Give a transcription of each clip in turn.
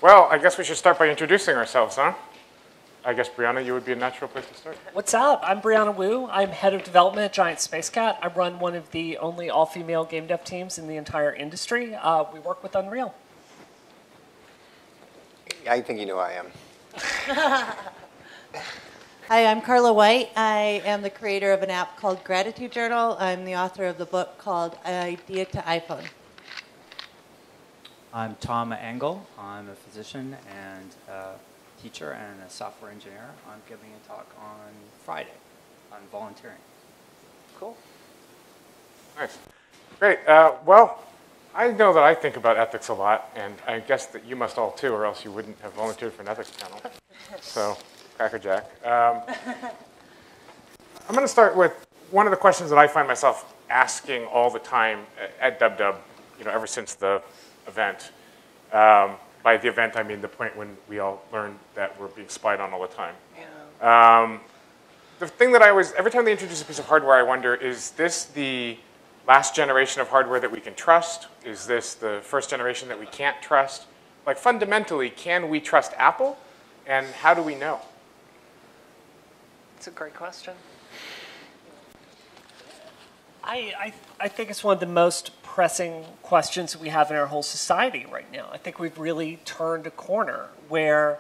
Well, I guess we should start by introducing ourselves, huh? I guess, Brianna, you would be a natural place to start. What's up? I'm Brianna Wu. I'm head of development at Giant Space Cat. I run one of the only all-female game dev teams in the entire industry. We work with Unreal. I think you know who I am. Hi, I'm Carla White. I am the creator of an app called Gratitude Journal. I'm the author of the book called Idea to iPhone. I'm Tom Engel. I'm a physician and a teacher and a software engineer. I'm giving a talk on Friday on volunteering. Cool. Nice. Great. Well, I know that I think about ethics a lot, and I guess that you must all too, or else you wouldn't have volunteered for an ethics panel. So, crackerjack. I'm going to start with one of the questions that I find myself asking all the time at DubDub, ever since the event. By the event, I mean the point when we all learned that we're being spied on all the time. Yeah. The thing that I always, every time they introduce a piece of hardware, I wonder, is this the last generation of hardware that we can trust? Is this the first generation that we can't trust? Like, fundamentally, can we trust Apple? And how do we know? It's a great question. I think it's one of the most pressing questions we have in our whole society right now. I think we've really turned a corner where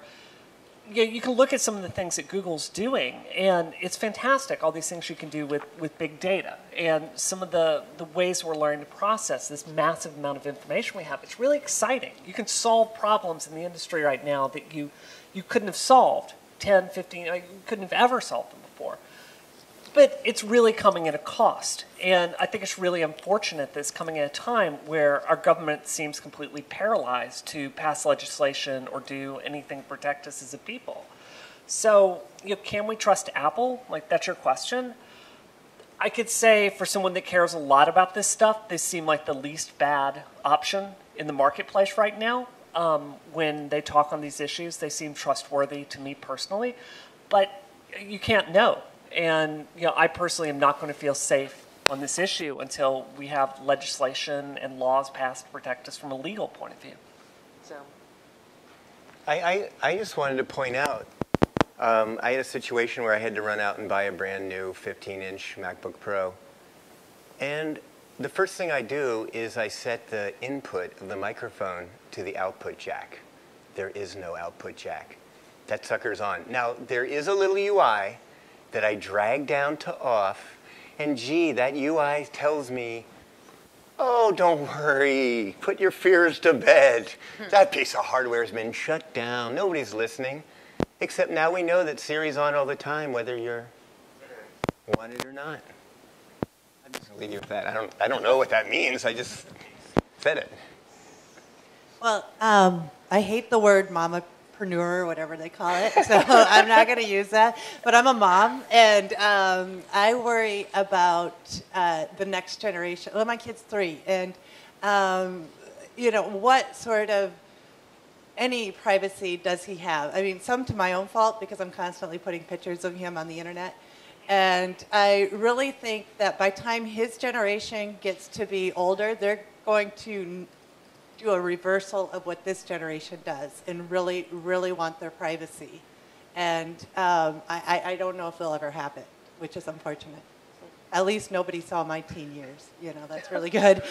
you can look at some of the things that Google's doing, and it's fantastic, all these things you can do with big data. And some of the ways we're learning to process this massive amount of information we have, it's really exciting. You can solve problems in the industry right now that you couldn't have solved 10, 15, you couldn't have ever solved them before. But it's really coming at a cost. And I think it's really unfortunate that it's coming at a time where our government seems completely paralyzed to pass legislation or do anything to protect us as a people. So, can we trust Apple? Like, that's your question. I could say for someone that cares a lot about this stuff, they seem like the least bad option in the marketplace right now. When they talk on these issues, they seem trustworthy to me personally. But you can't know. And I personally am not going to feel safe on this issue until we have legislation and laws passed to protect us from a legal point of view. So, I just wanted to point out, I had a situation where I had to run out and buy a brand new 15-inch MacBook Pro. And the first thing I do is I set the input of the microphone to the output jack. There is no output jack. That sucker's on. Now, there is a little UI that I drag down to off, and gee, that UI tells me, oh, don't worry, put your fears to bed. That piece of hardware has been shut down. Nobody's listening, except now we know that Siri's on all the time, whether you're want it or not. I'm just gonna leave you with that. I don't know what that means. I just said it. Well, I hate the word mamapreneur or whatever they call it, so I'm not going to use that. But I'm a mom, and I worry about the next generation. Well, my kid's 3, and what sort of any privacy does he have? I mean, some to my own fault because I'm constantly putting pictures of him on the internet. And I really think that by the time his generation gets to be older, they're going to do a reversal of what this generation does and really, really want their privacy. And I don't know if they'll ever have it, which is unfortunate. At least nobody saw my teen years. That's really good.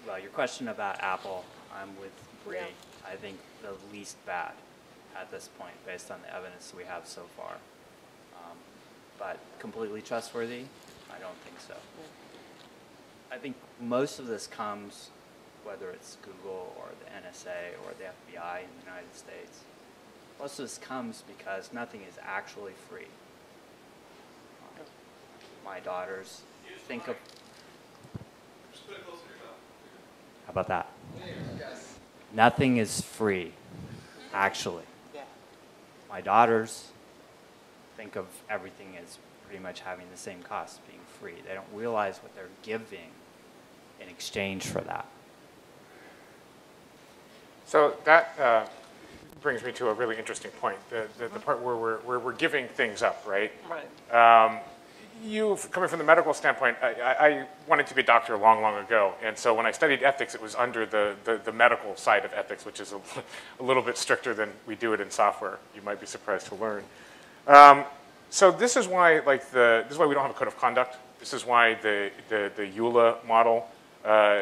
Well, your question about Apple, I'm with Bree. I think the least bad at this point, based on the evidence we have so far. But completely trustworthy? I don't think so. I think most of this comes, whether it's Google or the NSA or the FBI in the United States, most of this comes because nothing is actually free. My daughters think of... How about that? Nothing is free, actually. My daughters think of everything as pretty much having the same cost, being free. They don't realize what they're giving in exchange for that. So that brings me to a really interesting point, the part where we're giving things up, right? right. coming from the medical standpoint, I wanted to be a doctor long, long ago. And so when I studied ethics, it was under the medical side of ethics, which is a little bit stricter than we do it in software. You might be surprised to learn. So this is why, this is why we don't have a code of conduct. This is why the EULA model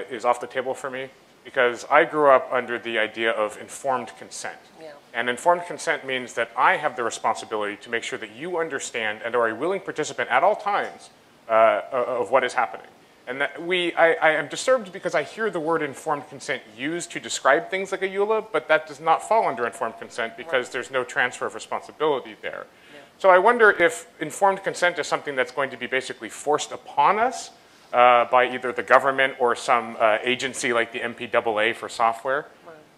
is off the table for me, because I grew up under the idea of informed consent. Yeah. And informed consent means that I have the responsibility to make sure that you understand and are a willing participant at all times of what is happening. And that I am disturbed because I hear the word informed consent used to describe things like a EULA, but that does not fall under informed consent because there's no transfer of responsibility there. Yeah. So I wonder if informed consent is something that's going to be basically forced upon us by either the government or some agency like the MPAA for software.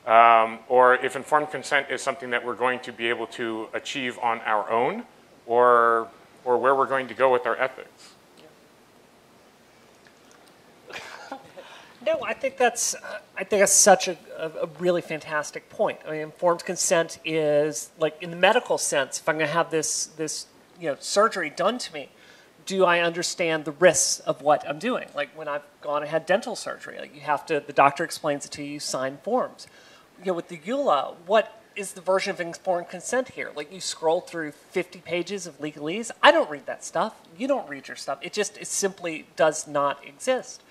Or if informed consent is something that we're going to be able to achieve on our own, or where we're going to go with our ethics. No, I think that's such a really fantastic point. I mean, informed consent is, like, in the medical sense, if I'm going to have this surgery done to me, do I understand the risks of what I'm doing? Like when I've gone and had dental surgery, like the doctor explains it to you, you sign forms. With the EULA, what is the version of informed consent here? Like you scroll through 50 pages of legalese. I don't read that stuff. You don't read your stuff. It simply does not exist.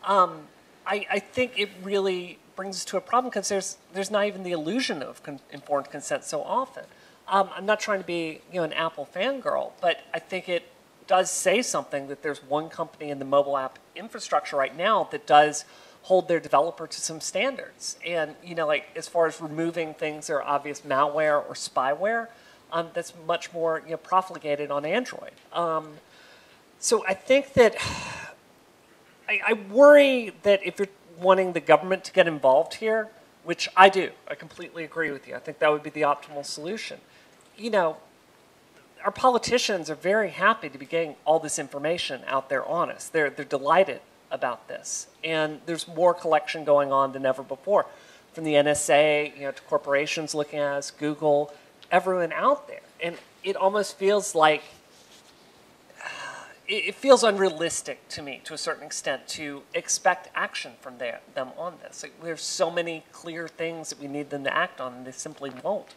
I think it really brings us to a problem because there's not even the illusion of informed consent so often. I'm not trying to be an Apple fangirl, but I think it does say something that there's one company in the mobile app infrastructure right now that does hold their developer to some standards. And, like as far as removing things that are obvious malware or spyware, that's much more profligated on Android. So I think that I worry that if you're wanting the government to get involved here, which I do, I completely agree with you. I think that would be the optimal solution. Our politicians are very happy to be getting all this information out there on us. They're delighted about this. And there's more collection going on than ever before. From the NSA, to corporations looking at us, Google, everyone out there. And it almost feels like, it feels unrealistic to me, to a certain extent, to expect action from them on this. Like, there's so many clear things that we need them to act on, and they simply won't.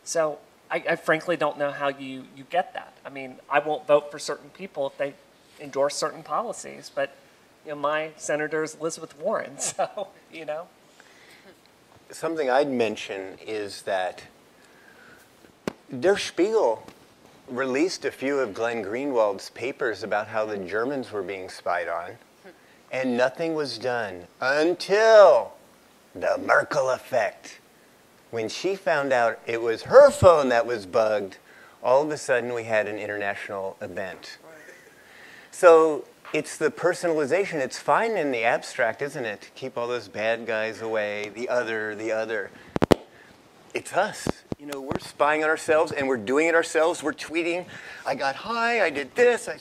So I frankly don't know how you get that. I mean, I won't vote for certain people if they endorse certain policies, but my senator is Elizabeth Warren, so, Something I'd mention is that Der Spiegel released a few of Glenn Greenwald's papers about how the Germans were being spied on, and nothing was done until the Merkel effect. When she found out it was her phone that was bugged, all of a sudden we had an international event. So it's the personalization. It's fine in the abstract, isn't it? To keep all those bad guys away, the other. It's us. We're spying on ourselves, and we're doing it ourselves. We're tweeting, I got high, I did this, and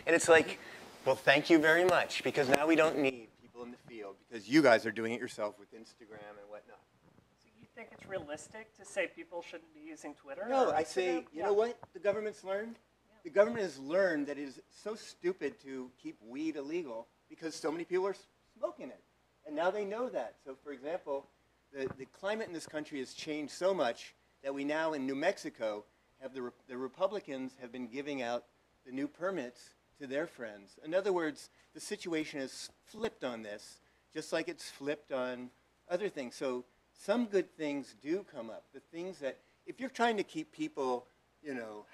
it's like, well, thank you very much, because now we don't need people in the field, because you guys are doing it yourself with Instagram and whatnot. So you think it's realistic to say people shouldn't be using Twitter? No, I say, you know what the government's learned? Yeah. The government has learned that it is so stupid to keep weed illegal because so many people are smoking it. And now they know that. So, for example, the climate in this country has changed so much that we now in New Mexico have the Republicans have been giving out the new permits to their friends. In other words, the situation has flipped on this, just like it's flipped on other things. So some good things do come up. The things that, if you're trying to keep people,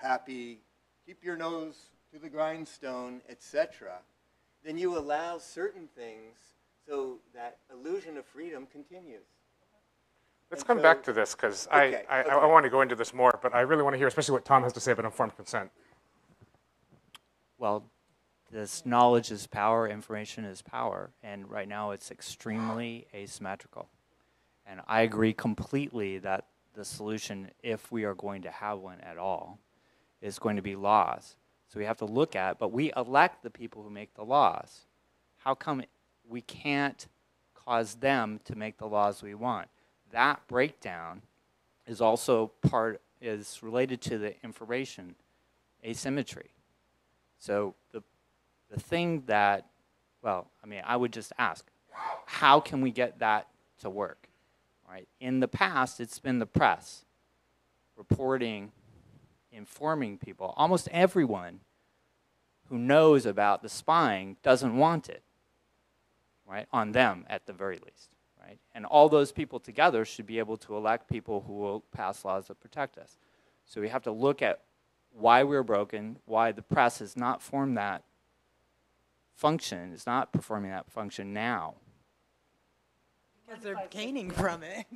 happy, keep your nose to the grindstone, etc., then you allow certain things so that illusion of freedom continues. Let's come back to this, because I want to go into this more, but I really want to hear especially what Tom has to say about informed consent. Well, this knowledge is power, information is power, and right now it's extremely asymmetrical. And I agree completely that the solution, if we are going to have one at all, is going to be laws. So we have to look at, but we elect the people who make the laws. How come we can't cause them to make the laws we want? That breakdown is also related to the information asymmetry. So the thing that, well, I mean, I would just ask, how can we get that to work? Right? In the past, it's been the press reporting, informing people. Almost everyone who knows about the spying doesn't want it, right? On them, at the very least, right? And all those people together should be able to elect people who will pass laws that protect us. So we have to look at why we're broken, why the press has not formed that function, is not performing that function now. Because they're gaining from it.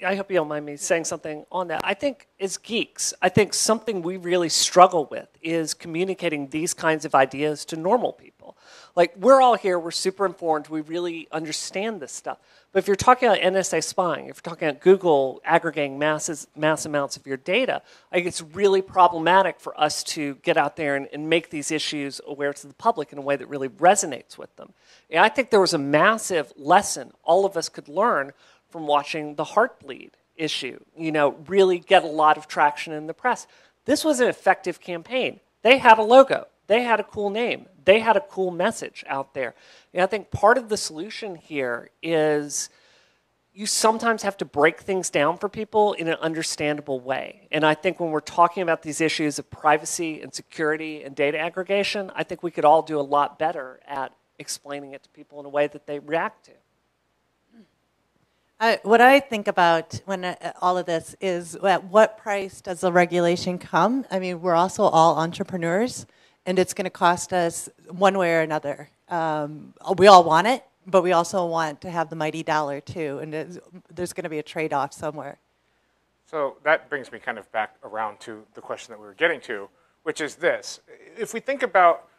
I hope you don't mind me saying something on that. I think as geeks, I think something we really struggle with is communicating these kinds of ideas to normal people. Like, we're all here, we're super informed, we really understand this stuff. But if you're talking about NSA spying, if you're talking about Google aggregating mass amounts of your data, I think it's really problematic for us to get out there and make these issues aware to the public in a way that really resonates with them. And I think there was a massive lesson all of us could learn from watching the Heartbleed issue, really get a lot of traction in the press. This was an effective campaign. They had a logo. They had a cool name. They had a cool message out there. And I think part of the solution here is you sometimes have to break things down for people in an understandable way. And I think when we're talking about these issues of privacy and security and data aggregation, I think we could all do a lot better at explaining it to people in a way that they react to. What I think about when all of this is, at what price does the regulation come? I mean, we're also all entrepreneurs, and it's going to cost us one way or another. We all want it, but we also want to have the mighty dollar too, and there's going to be a trade-off somewhere. So that brings me kind of back around to the question that we were getting to, which is this. If we think about,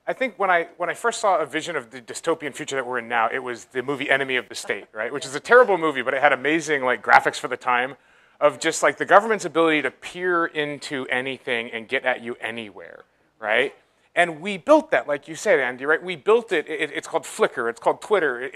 I think when I first saw a vision of the dystopian future that we're in now, it was the movie Enemy of the State, right? Which is a terrible movie, but it had amazing graphics for the time of just the government's ability to peer into anything and get at you anywhere, right? And we built that, like you said, Andy, right? We built it. It's called Flickr. It's called Twitter.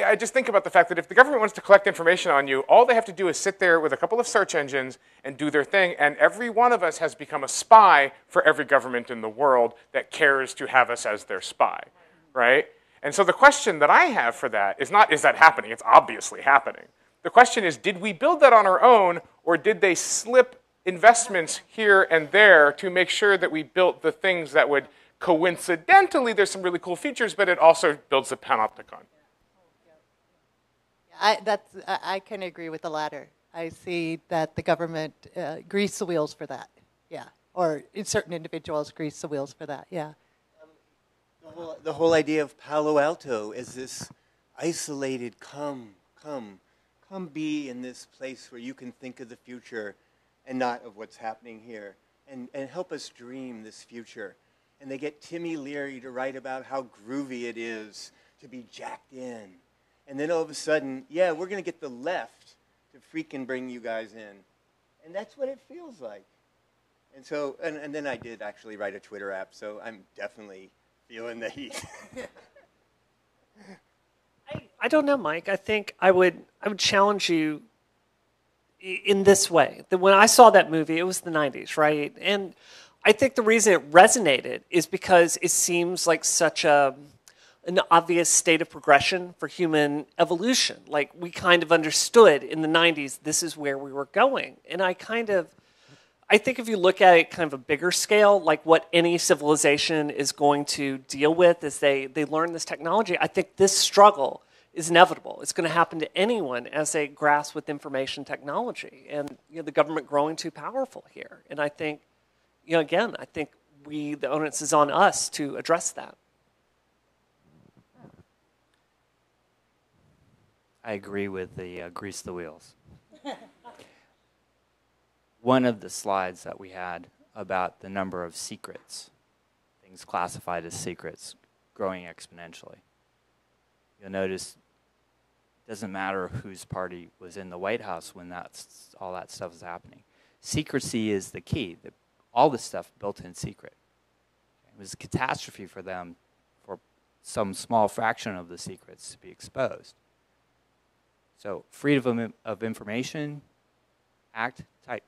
I just think about the fact that if the government wants to collect information on you, all they have to do is sit there with a couple of search engines and do their thing. And every one of us has become a spy for every government in the world that cares to have us as their spy, right? And so the question that I have for that is not, is that happening? It's obviously happening. The question is, did we build that on our own, or did they slip investments here and there to make sure that we built the things that would coincidentally, there's some really cool features, but it also builds the panopticon. I can agree with the latter. I see that the government greased the wheels for that, yeah. Or certain individuals grease the wheels for that, yeah. The whole idea of Palo Alto is this isolated, come be in this place where you can think of the future and not of what's happening here, and help us dream this future. And they get Timmy Leary to write about how groovy it is to be jacked in. And then all of a sudden, yeah, we're going to get the left to freaking bring you guys in. And that's what it feels like. And so, and then I did actually write a Twitter app, so I'm definitely feeling the heat. I don't know, Mike. I think I would challenge you in this way. That when I saw that movie, it was the 90s, right? And I think the reason it resonated is because it seems like such an obvious state of progression for human evolution. Like, we kind of understood in the 90s this is where we were going. And I think if you look at it kind of a bigger scale, like what any civilization is going to deal with as they learn this technology, I think this struggle is inevitable. It's going to happen to anyone as they grasp with information technology. And the government growing too powerful here. And I think, again, I think the onus is on us to address that. I agree with the grease the wheels. One of the slides that we had about the number of secrets, things classified as secrets, growing exponentially. You'll notice it doesn't matter whose party was in the White House when all that stuff is happening. Secrecy is the key. All this stuff built in secret. It was a catastrophe for them for some small fraction of the secrets to be exposed. So Freedom of Information Act type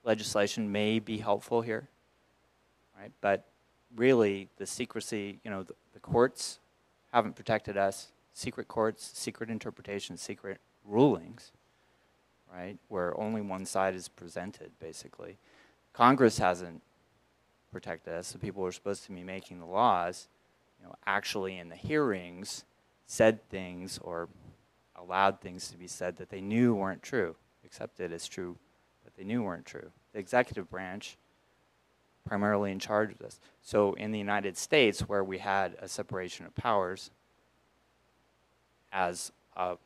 legislation may be helpful here, right? But really, the secrecy, you know, the courts haven't protected us. Secret courts, secret interpretations, secret rulings, right? Where only one side is presented, basically. Congress hasn't protected us. The people who are supposed to be making the laws, you know, actually in the hearings said things or allowed things to be said that they knew weren't true, accepted as true, but they knew weren't true. The executive branch primarily in charge of this. So in the United States, where we had a separation of powers as a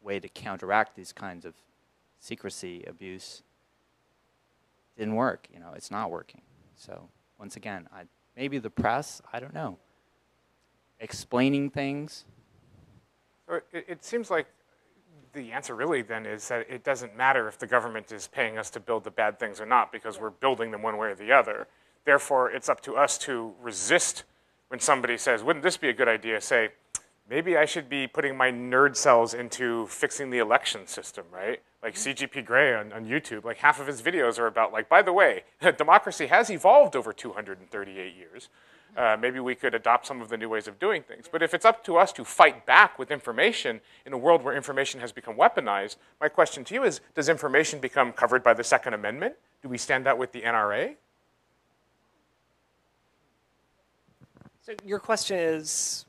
way to counteract these kinds of secrecy abuse, didn't work. You know, it's not working. So once again, maybe the press, I don't know, explaining things. So it seems like the answer really then is that it doesn't matter if the government is paying us to build the bad things or not, because we're building them one way or the other. Therefore, it's up to us to resist when somebody says, wouldn't this be a good idea? Say, maybe I should be putting my nerd cells into fixing the election system, right? Like CGP Grey on YouTube, like half of his videos are about like, by the way, democracy has evolved over 238 years. Maybe we could adopt some of the new ways of doing things. But if it's up to us to fight back with information in a world where information has become weaponized, my question to you is, does information become covered by the Second Amendment? Do we stand out with the NRA? So your question is?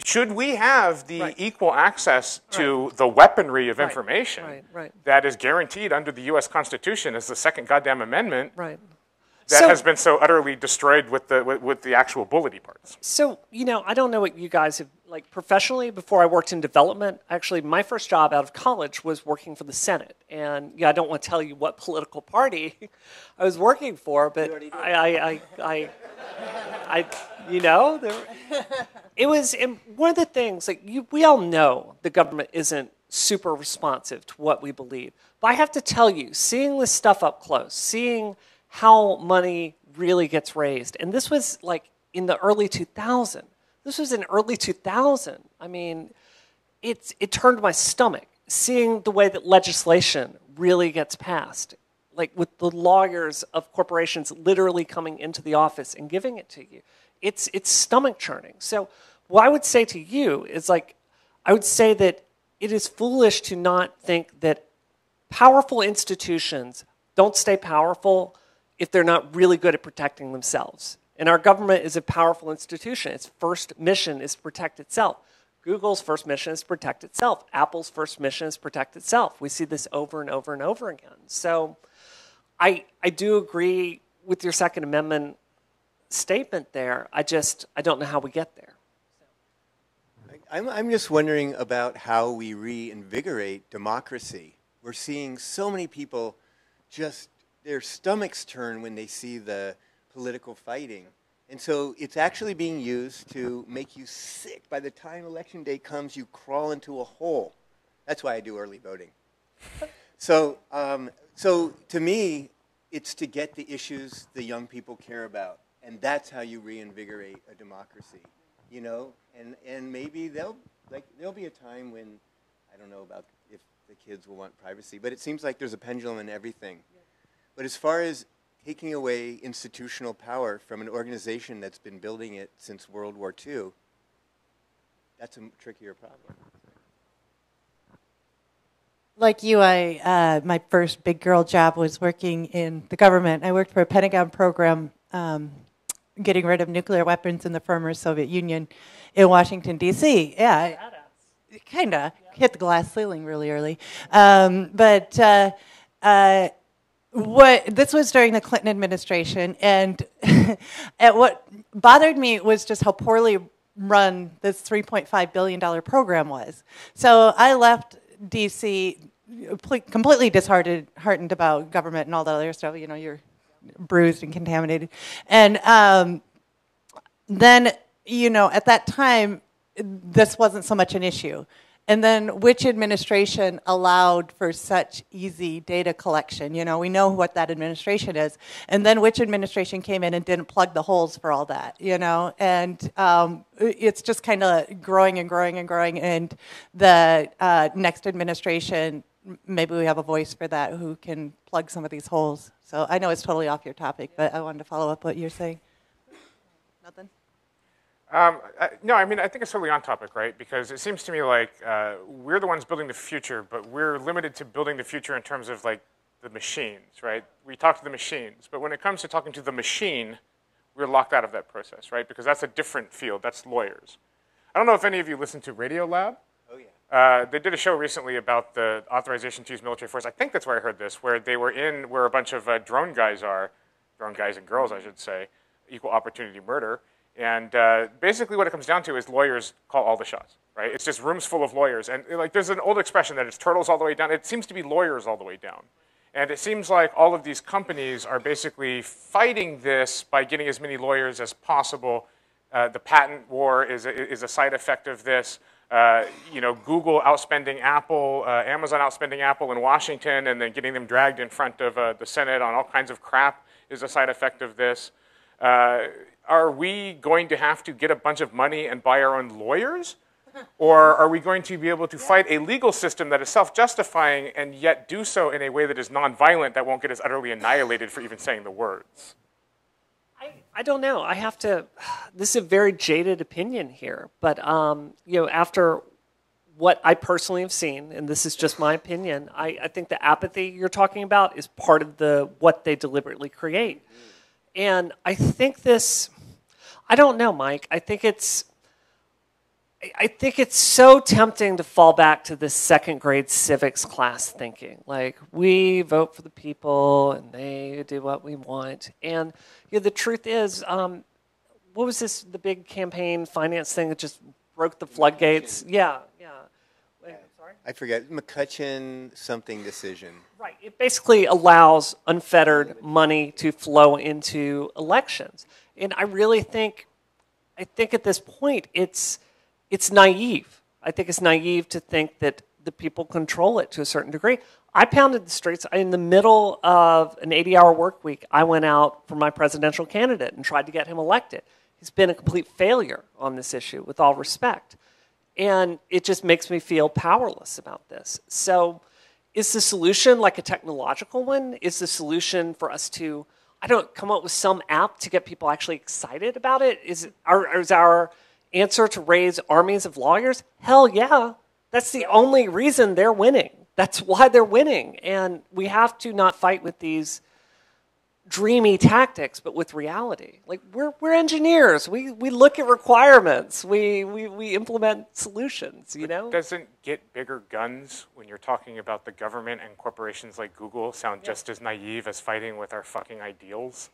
Should we have the Right. equal access to Right. the weaponry of Right. information Right. that is guaranteed under the U.S. Constitution as the second goddamn amendment Right. that has been so utterly destroyed with the actual bullety parts? So, you know, I don't know what you guys have, like professionally, before I worked in development, actually my first job out of college was working for the Senate. And yeah, I don't want to tell you what political party I was working for, but you know, it was, and one of the things, like we all know the government isn't super responsive to what we believe. But I have to tell you, seeing this stuff up close, seeing how money really gets raised. And this was like in the early 2000s. This was in early 2000. I mean, it turned my stomach seeing the way that legislation really gets passed. Like with the lawyers of corporations literally coming into the office and giving it to you. It's stomach churning. So what I would say to you is like, I would say that it is foolish to not think that powerful institutions don't stay powerful if they're not really good at protecting themselves. And our government is a powerful institution. Its first mission is to protect itself. Google's first mission is to protect itself. Apple's first mission is to protect itself. We see this over and over and over again. So I do agree with your Second Amendment statement there. I don't know how we get there. I'm just wondering about how we reinvigorate democracy. We're seeing so many people just, their stomachs turn when they see the political fighting. And so it's actually being used to make you sick. By the time election day comes, you crawl into a hole. That's why I do early voting. So to me, it's to get the issues the young people care about. And that's how you reinvigorate a democracy, you know? And maybe there'll be a time when, I don't know about if the kids will want privacy, but it seems like there's a pendulum in everything. Yeah. But as far as taking away institutional power from an organization that's been building it since World War II, that's a trickier problem. Like you, my first big girl job was working in the government. I worked for a Pentagon program getting rid of nuclear weapons in the former Soviet Union in Washington, D.C. Yeah, kind of hit the glass ceiling really early. This was during the Clinton administration, and what bothered me was just how poorly run this $3.5 billion program was. So I left D.C. completely disheartened about government and all that other stuff. You know, you're bruised and contaminated. And then, you know, at that time, this wasn't so much an issue. And then which administration allowed for such easy data collection? You know, we know what that administration is. And then which administration came in and didn't plug the holes for all that, you know? And it's just kind of growing and growing and growing. And the next administration maybe we have a voice for that who can plug some of these holes. So I know it's totally off your topic, but I wanted to follow up what you're saying. Nothing? No, I mean, I think it's totally on topic, right? Because it seems to me like we're the ones building the future, but we're limited to building the future in terms of like the machines, right? We talk to the machines, but when it comes to talking to the machine, we're locked out of that process, right? Because that's a different field. That's lawyers. I don't know if any of you listen to Radio Lab. Oh, yeah. They did a show recently about the authorization to use military force. I think that's where I heard this, where they were in where a bunch of drone guys and girls, I should say, equal opportunity murder. And basically what it comes down to is lawyers call all the shots, right? It's just rooms full of lawyers. And like, there's an old expression that it's turtles all the way down. It seems to be lawyers all the way down. And it seems like all of these companies are basically fighting this by getting as many lawyers as possible. The patent war is a side effect of this. You know, Google outspending Apple, Amazon outspending Apple in Washington, and then getting them dragged in front of the Senate on all kinds of crap is a side effect of this. Are we going to have to get a bunch of money and buy our own lawyers? Or are we going to be able to fight a legal system that is self-justifying and yet do so in a way that is nonviolent, that won't get us utterly annihilated for even saying the words? I don't know. I have to. This is a very jaded opinion here, but you know, after what I personally have seen, and this is just my opinion, I think the apathy you're talking about is part of what they deliberately create, and I think this. I don't know, Mike. I think it's so tempting to fall back to this second grade civics class thinking. Like, we vote for the people and they do what we want. And you know, the truth is, what was this, the big campaign finance thing that just broke the floodgates? McCutcheon. Yeah. Wait, sorry? I forget. McCutcheon something decision. Right. It basically allows unfettered money to flow into elections. And I really think at this point, it's naive. I think it's naive to think that the people control it to a certain degree. I pounded the streets. In the middle of an 80-hour work week, I went out for my presidential candidate and tried to get him elected. He's been a complete failure on this issue, with all respect. And it just makes me feel powerless about this. So is the solution like a technological one? Is the solution for us to, come up with some app to get people actually excited about it? Is our answer to raise armies of lawyers? Hell yeah. That's the only reason they're winning. That's why they're winning. And we have to not fight with these dreamy tactics, but with reality. Like, we're engineers. We look at requirements. We implement solutions, you know? Doesn't get bigger guns when you're talking about the government and corporations like Google sound just as naive as fighting with our fucking ideals?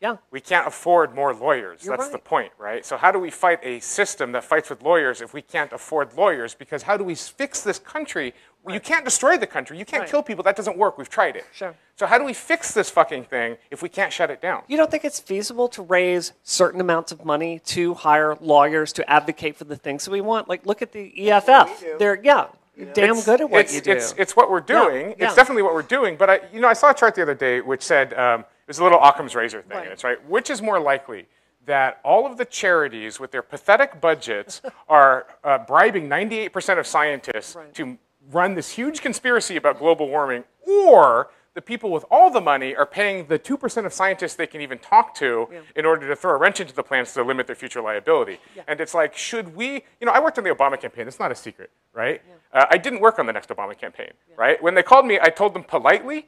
Yeah. We can't afford more lawyers. You're That's right. the point, right? So how do we fight a system that fights with lawyers if we can't afford lawyers? Because how do we fix this country? Well, you can't destroy the country. You can't kill people. That doesn't work. We've tried it. Sure. So how do we fix this fucking thing if we can't shut it down? You don't think it's feasible to raise certain amounts of money to hire lawyers to advocate for the things that we want? Like, look at the EFF. They're damn good at what you do. It's what we're doing. Yeah. It's definitely what we're doing. But I saw a chart the other day which said it was a little Occam's razor thing. Right. And it's right. Which is more likely, that all of the charities with their pathetic budgets are bribing 98% of scientists to run this huge conspiracy about global warming, or the people with all the money are paying the 2% of scientists they can even talk to in order to throw a wrench into the plans to limit their future liability. And it's like, should we, I worked on the Obama campaign. It's not a secret, right? I didn't work on the next Obama campaign, right? When they called me, I told them politely,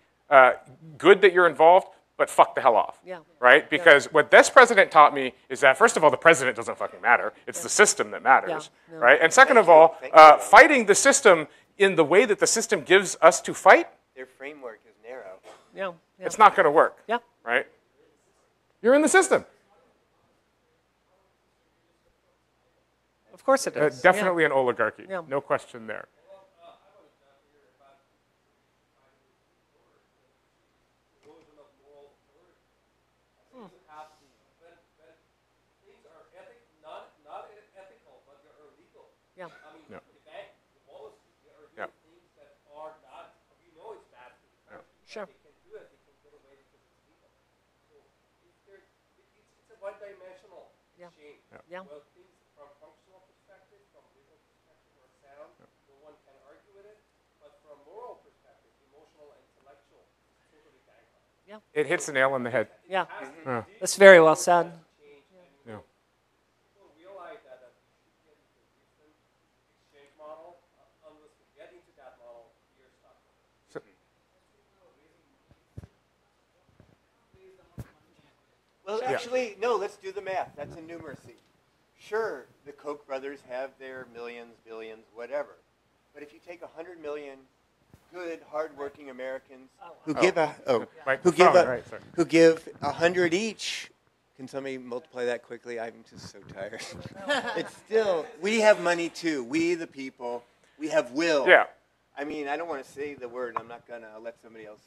good that you're involved, but fuck the hell off, right? Because what this president taught me is that, first of all, the president doesn't fucking matter. It's the system that matters, right? And second of all, fighting the system in the way that the system gives us to fight, Their framework is narrow. it's not going to work, right? You're in the system. Of course it is. Definitely an oligarchy. Yeah. No question there. Sure. One-dimensional machine. Yeah. Well, things from functional perspective, from legal perspective are sound. No one can argue with it. But from Yeah. It hits the nail on the head. Yeah. Yeah. That's very well said. Yeah. People realize that we should get into a different exchange model. Unless we get into that model, we are stuck. So, Well, Yeah. actually, no, let's do the math. That's a numeracy. Sure, the Koch brothers have their millions, billions, whatever. But if you take 100 million good, hardworking Americans who give who give 100 each, can somebody multiply that quickly? I'm just so tired. It's still, we have money too. We, the people, we have will. yeah. I mean, I don't want to say the word. I'm not gonna let somebody else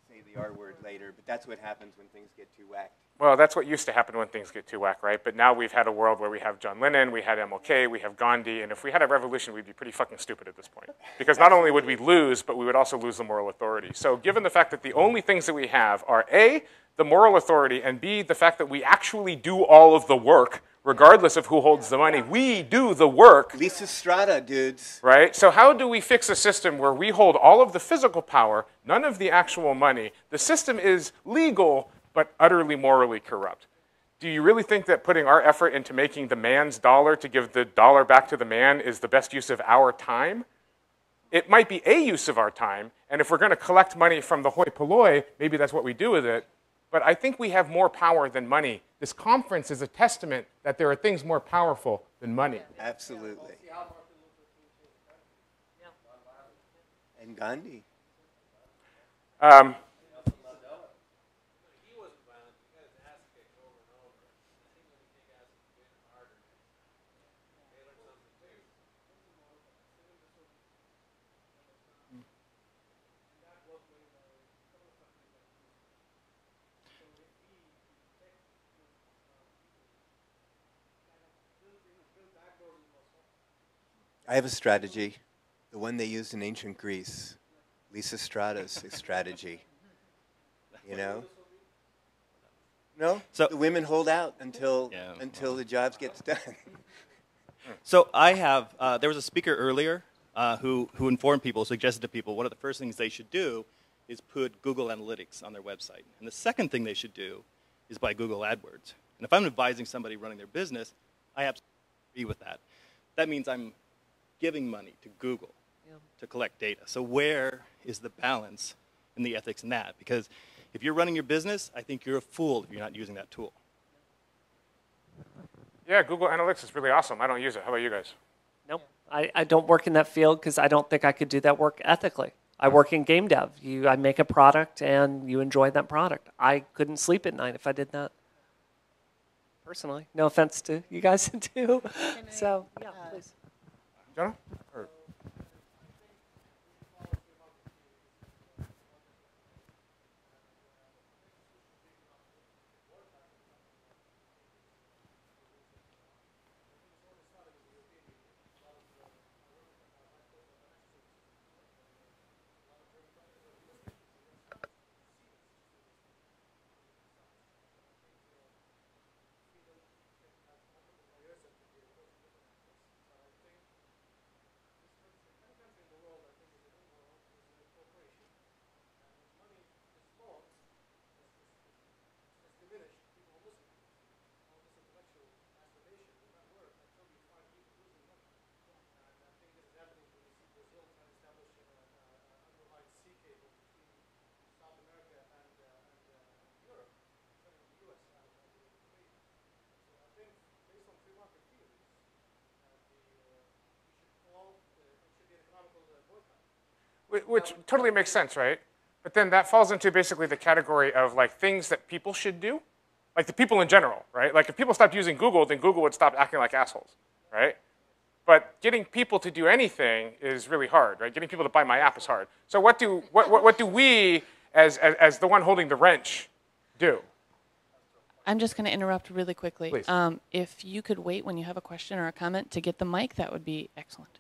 say the R word later. But that's what happens when things get too whacked. Well, that's what used to happen when things get too whack, right? But now we've had a world where we have John Lennon, we had MLK, we have Gandhi, and if we had a revolution, we'd be pretty fucking stupid at this point. Because not only would we lose, but we would also lose the moral authority. So given the fact that the only things that we have are A, the moral authority, and B, the fact that we actually do all of the work, regardless of who holds the money, we do the work. Lisa Strata, dudes. Right? So how do we fix a system where we hold all of the physical power, none of the actual money? The system is legal, but utterly morally corrupt. Do you really think that putting our effort into making the man's dollar to give the dollar back to the man is the best use of our time? It might be a use of our time, and if we're going to collect money from the hoi polloi, maybe that's what we do with it. But I think we have more power than money. This conference is a testament that there are things more powerful than money. Absolutely. And Gandhi. I have a strategy, the one they used in ancient Greece, Lisa Strata's strategy. You know? No? So the women hold out until the jobs gets done. So I have, there was a speaker earlier who informed people, suggested to people, one of the first things they should do is put Google Analytics on their website. And the second thing they should do is buy Google AdWords. And if I'm advising somebody running their business, I absolutely agree with that. That means I'm giving money to Google to collect data. So where is the balance in the ethics in that? Because if you're running your business, I think you're a fool if you're not using that tool. Yeah, Google Analytics is really awesome. I don't use it. How about you guys? Nope. I don't work in that field because I don't think I could do that work ethically. I work in game dev. I make a product and you enjoy that product. I couldn't sleep at night if I did that. Personally. No offense to you guys too. So, yeah, please. Jonah? Or which totally makes sense, right? But then that falls into basically the category of like things that people should do, like the people in general, right? Like if people stopped using Google, then Google would stop acting like assholes, right? But getting people to do anything is really hard, right? Getting people to buy my app is hard. So what do we, as the one holding the wrench, do? I'm just going to interrupt really quickly. Please. If you could wait when you have a question or a comment to get the mic, that would be excellent.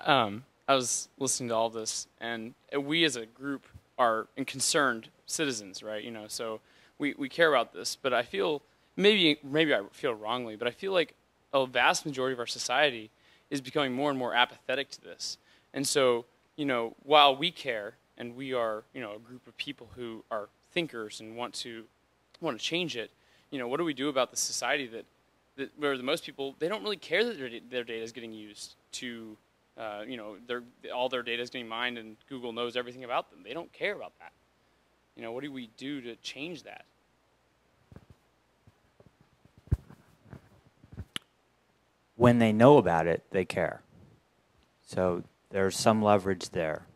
I was listening to all this, and we as a group are concerned citizens, right? You know, so we care about this, but I feel maybe I feel wrongly, but I feel like a vast majority of our society is becoming more and more apathetic to this. And so, you know, while we care and we are, you know, a group of people who are thinkers and want to change it, you know, what do we do about the society that where the most people, they don't really care that their data is getting used to, you know, all their data is getting mined and Google knows everything about them. They don't care about that. You know, what do we do to change that? When they know about it, they care. So there's some leverage there.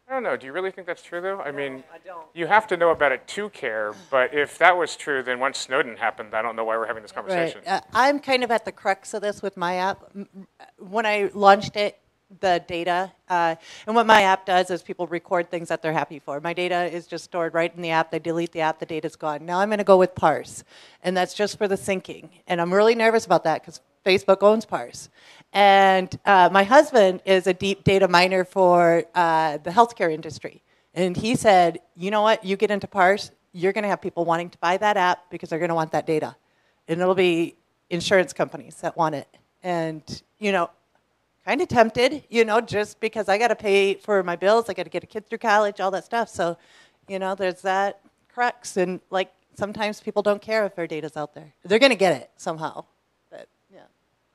I don't know. Do you really think that's true, though? I mean, I don't. you have to know about it to care, but if that was true, then once Snowden happened, I don't know why we're having this conversation. Right. I'm kind of at the crux of this with my app. When I launched it, the data, and what my app does is people record things that they're happy for. My data is just stored right in the app. They delete the app, the data's gone. Now I'm going to go with parse, and that's just for the syncing. And I'm really nervous about that because Facebook owns parse. And my husband is a deep data miner for the healthcare industry. And he said, you know what, you get into parse, you're going to have people wanting to buy that app because they're going to want that data. And it'll be insurance companies that want it. And, you know, kind of tempted, you know, just because I got to pay for my bills, I got to get a kid through college, all that stuff. So, you know, there's that crux. And, like, sometimes people don't care if their data's out there. They're going to get it somehow. But, yeah.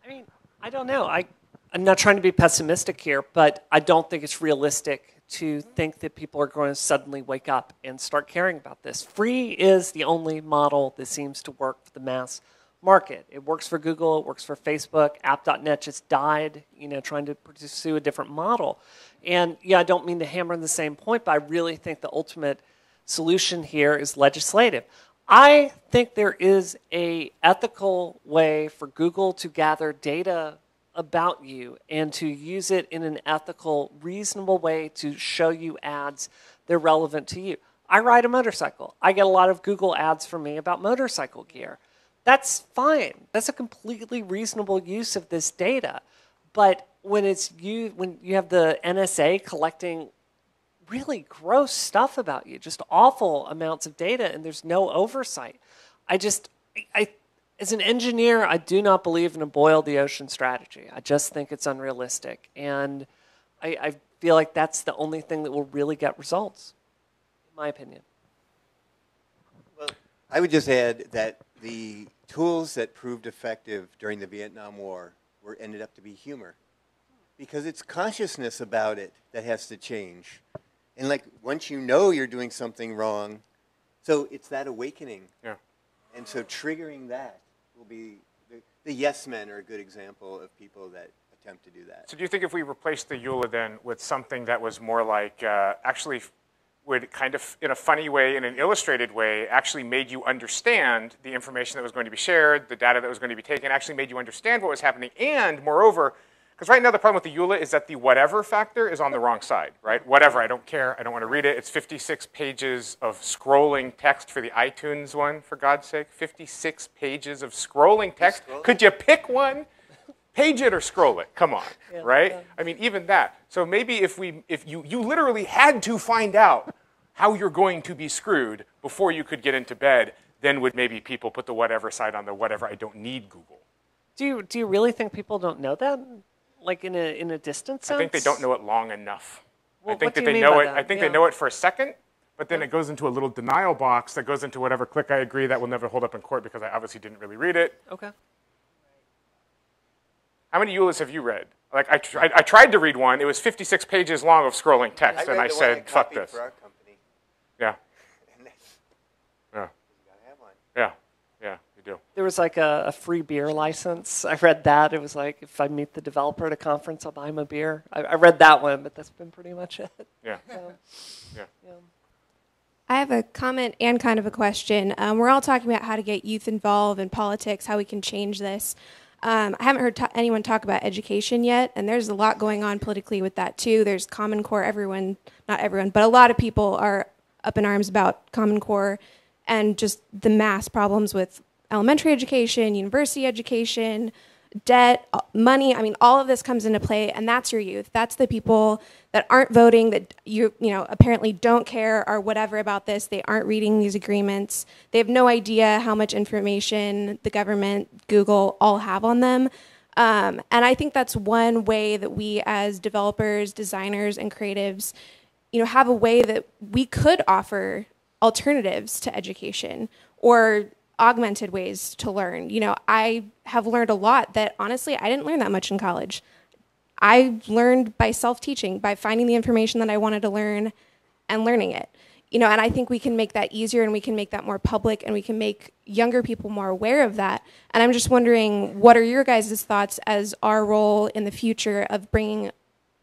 I mean, I don't know. I'm not trying to be pessimistic here, but I don't think it's realistic to think that people are going to suddenly wake up and start caring about this. Free is the only model that seems to work for the mass market. It works for Google, it works for Facebook. App.net just died, you know, trying to pursue a different model. And yeah, I don't mean to hammer on the same point, but I really think the ultimate solution here is legislative. I think there is an ethical way for Google to gather data about you and to use it in an ethical, reasonable way to show you ads that are relevant to you. I ride a motorcycle. I get a lot of Google ads for me about motorcycle gear. That's fine. That's a completely reasonable use of this data. But when when you have the NSA collecting really gross stuff about you, just awful amounts of data, and there's no oversight. As an engineer, I do not believe in a boil the ocean strategy. I just think it's unrealistic. And I feel like that's the only thing that will really get results, in my opinion. Well, I would just add that the tools that proved effective during the Vietnam War ended up to be humor. Because it's consciousness about it that has to change. And like once you know you're doing something wrong, so it's that awakening. Yeah. And so triggering that will be, the yes men are a good example of people that attempt to do that. So do you think if we replaced the EULA then with something that was more like actually would kind of, in a funny way, in an illustrated way, actually made you understand the information that was going to be shared, the data that was going to be taken, actually made you understand what was happening, and moreover, because right now the problem with the EULA is that the whatever factor is on the wrong side, right? Whatever, I don't care, I don't want to read it. It's 56 pages of scrolling text for the iTunes one, for God's sake. 56 pages of scrolling text. Could you pick one? Page it or scroll it, come on, right? I mean, even that. So maybe if you literally had to find out how you're going to be screwed before you could get into bed, then would maybe people put the whatever side on the whatever, I don't need Google. Do you really think people don't know that? Like in a distant sense? I think they don't know it long enough. Well, I think what do that you they mean know by it. that? I think they know it for a second, but then it goes into a little denial box that goes into whatever click I agree that will never hold up in court because I obviously didn't really read it. Okay. How many EULAs have you read? Like I tried to read one. It was 56 pages long of scrolling text, and I said, "Fuck this." For our company. Yeah. And that's, Yeah. you gotta have one. Yeah. Yeah. You do. There was like a free beer license. I read that. It was like, if I meet the developer at a conference, I'll buy him a beer. I read that one, but that's been pretty much it. Yeah. So, Yeah. I have a comment and kind of a question. We're all talking about how to get youth involved in politics, how we can change this. I haven't heard anyone talk about education yet, and there's a lot going on politically with that too. There's Common Core. Not everyone, but a lot of people are up in arms about Common Core and just the mass problems with elementary education, university education, debt, money. I mean, all of this comes into play, and that's your youth. That's the people that aren't voting, that you know apparently don't care or whatever about this. They aren't reading these agreements. They have no idea how much information the government, Google, all have on them. And I think that's one way that we as developers, designers, and creatives, have a way that we could offer alternatives to education or augmented ways to learn. I have learned a lot that honestly, I didn't learn that much in college. I learned by self-teaching, by finding the information that I wanted to learn and learning it. And I think we can make that easier and we can make that more public and we can make younger people more aware of that. And I'm just wondering, what are your guys' thoughts as our role in the future of bringing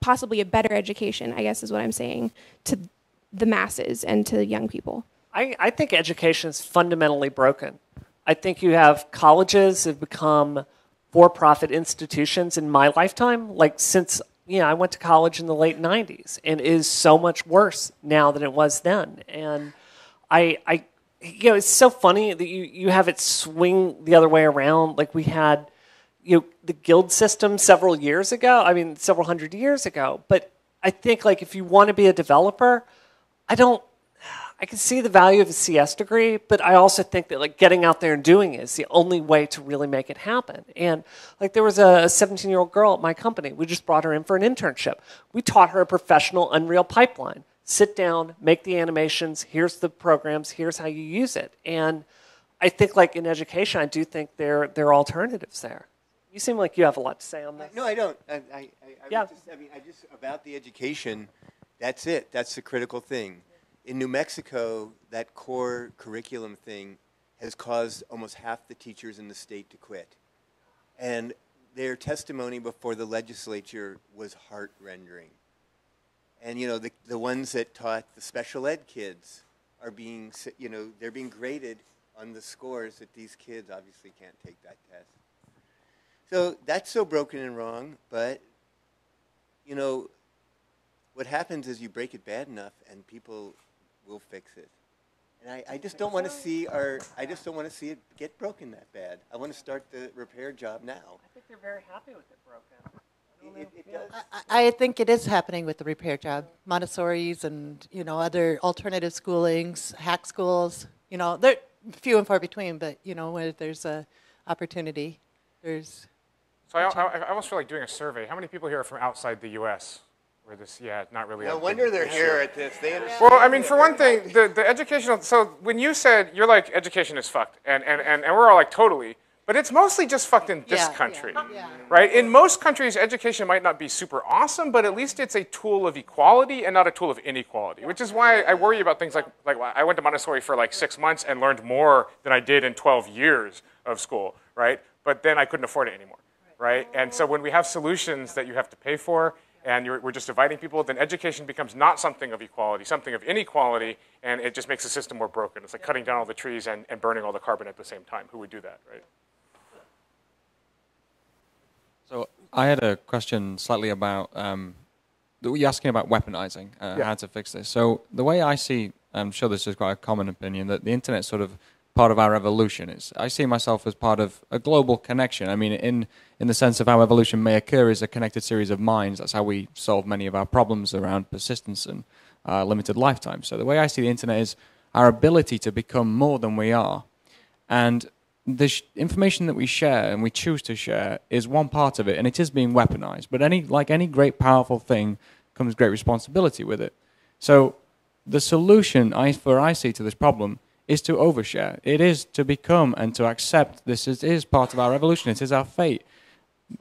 possibly a better education, I guess is what I'm saying, to the masses and to young people? I think education is fundamentally broken. I think you have colleges have become for-profit institutions in my lifetime, like since I went to college in the late 90s, and it is so much worse now than it was then. And it's so funny that you have it swing the other way around. Like we had, the guild system several hundred years ago. But I think like if you want to be a developer, I can see the value of a CS degree, but I also think that like getting out there and doing it is the only way to really make it happen. And like there was a 17-year-old girl at my company. We just brought her in for an internship. We taught her a professional Unreal pipeline. Sit down, make the animations, here's the programs, here's how you use it. And I think like in education, I do think there are alternatives there. You seem like you have a lot to say on this. No, I don't. Just about the education, that's it. That's the critical thing. In New Mexico, that core curriculum thing has caused almost half the teachers in the state to quit. And their testimony before the legislature was heart-rendering. And the ones that taught the special ed kids are being, they're being graded on the scores that these kids obviously can't take that test. So that's so broken and wrong, but what happens is you break it bad enough and people will fix it. And I just don't want to see it get broken that bad. I want to start the repair job now. I think they're very happy with it broken. It does. I think it is happening with the repair job. Montessori's and other alternative schoolings, hack schools. They're few and far between, but where there's a opportunity, there's. So I almost feel like doing a survey. How many people here are from outside the U.S.? Where this, not really. No wonder they're here at this. They understand. Well, I mean, for one thing, the educational. So when you said you're like education is fucked, and we're all like totally, but it's mostly just fucked in this country, right? In most countries, education might not be super awesome, but at least it's a tool of equality and not a tool of inequality, which is why I worry about things like I went to Montessori for like 6 months and learned more than I did in 12 years of school, right? But then I couldn't afford it anymore, right? And so when we have solutions that you have to pay for, and we're just dividing people, then education becomes not something of equality, something of inequality, and it just makes the system more broken. It's like cutting down all the trees and burning all the carbon at the same time. Who would do that, right? So I had a question slightly about, you're asking about weaponizing, how to fix this. So the way I see, I'm sure this is quite a common opinion, that the internet's sort of part of our evolution is. I see myself as part of a global connection. I mean, in the sense of how evolution may occur is a connected series of minds. That's how we solve many of our problems around persistence and limited lifetime. So the way I see the internet is our ability to become more than we are. And the information that we share and we choose to share is one part of it, and it is being weaponized. But like any great powerful thing comes great responsibility with it. So the solution I see to this problem is to overshare. It is to become and to accept this is part of our evolution. It is our fate.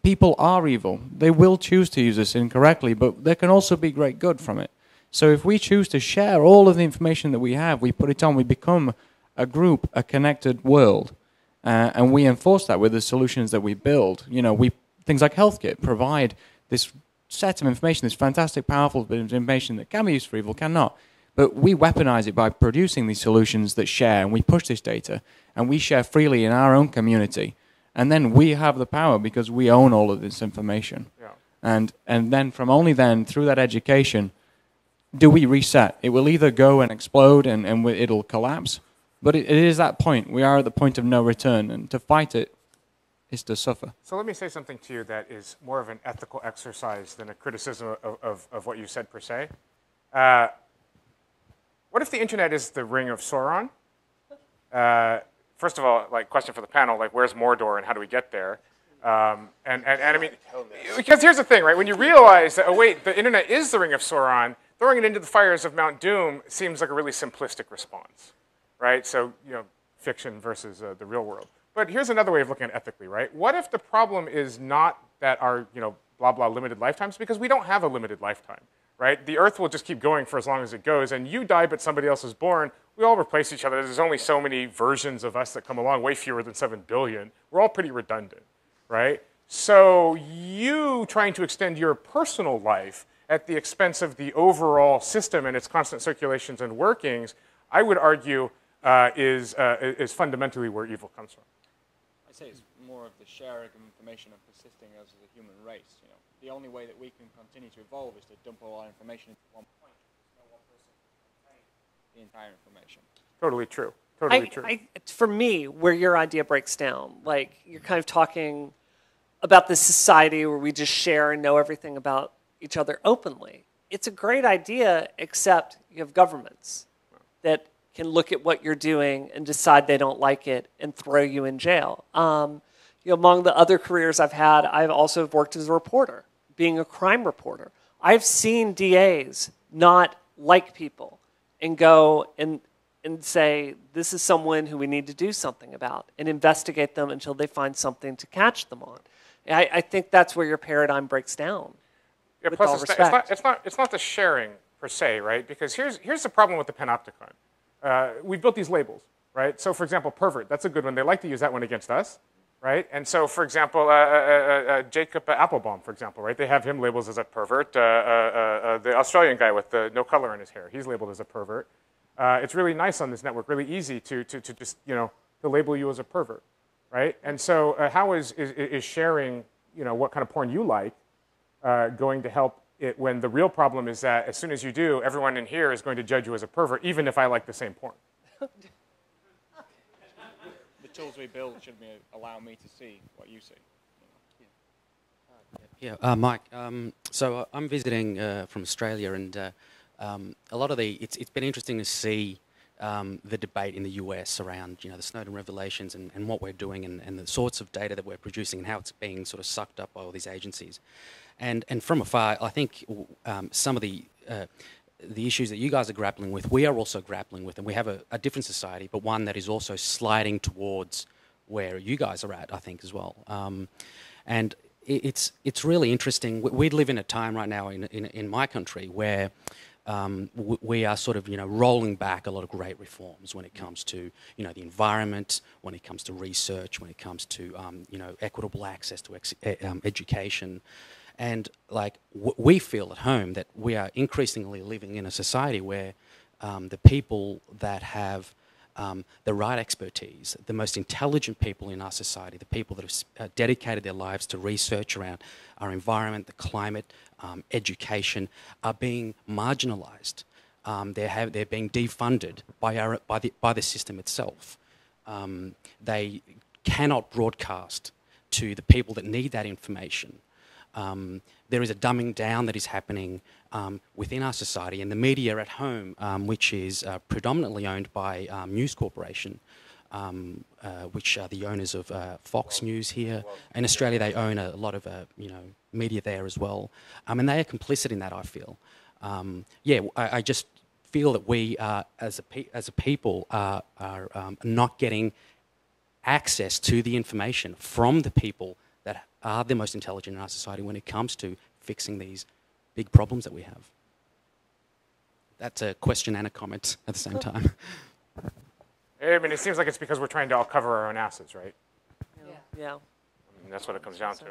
People are evil. They will choose to use this incorrectly, but there can also be great good from it. So if we choose to share all of the information that we have, we put it on, we become a group, a connected world, and we enforce that with the solutions that we build. Things like HealthKit provide this set of information, this fantastic, powerful bit of information that can be used for evil, cannot. But we weaponize it by producing these solutions that share, and we push this data, and we share freely in our own community. And then we have the power because we own all of this information. Yeah. And then only then, through that education, do we reset. It will either go and explode and it'll collapse, but it is that point. We are at the point of no return, and to fight it is to suffer. So let me say something to you that is more of an ethical exercise than a criticism of what you said per se. What if the internet is the ring of Sauron? First of all, question for the panel, where's Mordor and how do we get there? And I mean, because here's the thing, right? When you realize that, oh wait, the internet is the Ring of Sauron, throwing it into the fires of Mount Doom seems like a really simplistic response, right? So, fiction versus the real world. But here's another way of looking at it ethically, right? What if the problem is not that our, blah, blah, limited lifetimes? Because we don't have a limited lifetime, right? The Earth will just keep going for as long as it goes, and you die, but somebody else is born. We all replace each other. There's only so many versions of us that come along, way fewer than 7 billion. We're all pretty redundant, right? So you trying to extend your personal life at the expense of the overall system and its constant circulations and workings, I would argue is fundamentally where evil comes from. I say it's more of the sharing of information and persisting as a human race. The only way that we can continue to evolve is to dump all our information into one point. No one person can contain the entire information. Totally true. Totally true. For me, where your idea breaks down, like you're kind of talking about this society where we just share and know everything about each other openly. It's a great idea, except you have governments that can look at what you're doing and decide they don't like it and throw you in jail. Among the other careers I've had, I've also worked as a reporter, being a crime reporter. I've seen DAs not like people and go and say, this is someone who we need to do something about, and investigate them until they find something to catch them on. I think that's where your paradigm breaks down. Yeah, plus it's not the sharing per se, right? Because here's the problem with the panopticon. We've built these labels, right? So for example, pervert, that's a good one. They like to use that one against us, right? And so for example, Jacob Applebaum, for example, right? They have him labeled as a pervert. The Australian guy with the no color in his hair, he's labeled as a pervert. It's really nice on this network, really easy to just, to label you as a pervert, right? And so how is sharing, what kind of porn you like going to help it when the real problem is that as soon as you do, everyone in here is going to judge you as a pervert, even if I like the same porn. The tools we build should allow me to see what you see. Yeah, Mike. So I'm visiting from Australia, and a lot of it's been interesting to see the debate in the US around the Snowden revelations and what we're doing and the sorts of data that we're producing and how it's being sort of sucked up by all these agencies. And from afar, I think some of the issues that you guys are grappling with, we are also grappling with, and we have a different society, but one that is also sliding towards where you guys are at, I think, as well. And it's really interesting. We live in a time right now in my country where we are sort of rolling back a lot of great reforms when it comes to the environment, when it comes to research, when it comes to equitable access to education. And we feel at home that we are increasingly living in a society where the people that have the right expertise, the most intelligent people in our society, the people that have dedicated their lives to research around our environment, the climate, education, are being marginalised. They're being defunded by the system itself. They cannot broadcast to the people that need that information. There is a dumbing down that is happening within our society, and the media at home, which is predominantly owned by News Corporation, which are the owners of Fox News here. In Australia, they own a lot of media there as well, and they are complicit in that, I feel. I just feel that we, as a people, are not getting access to the information from the people that are the most intelligent in our society when it comes to fixing these big problems that we have. That's a question and a comment at the same time. I mean, it seems like it's because we're trying to all cover our own asses, right? Yeah. I mean, that's what it comes down to.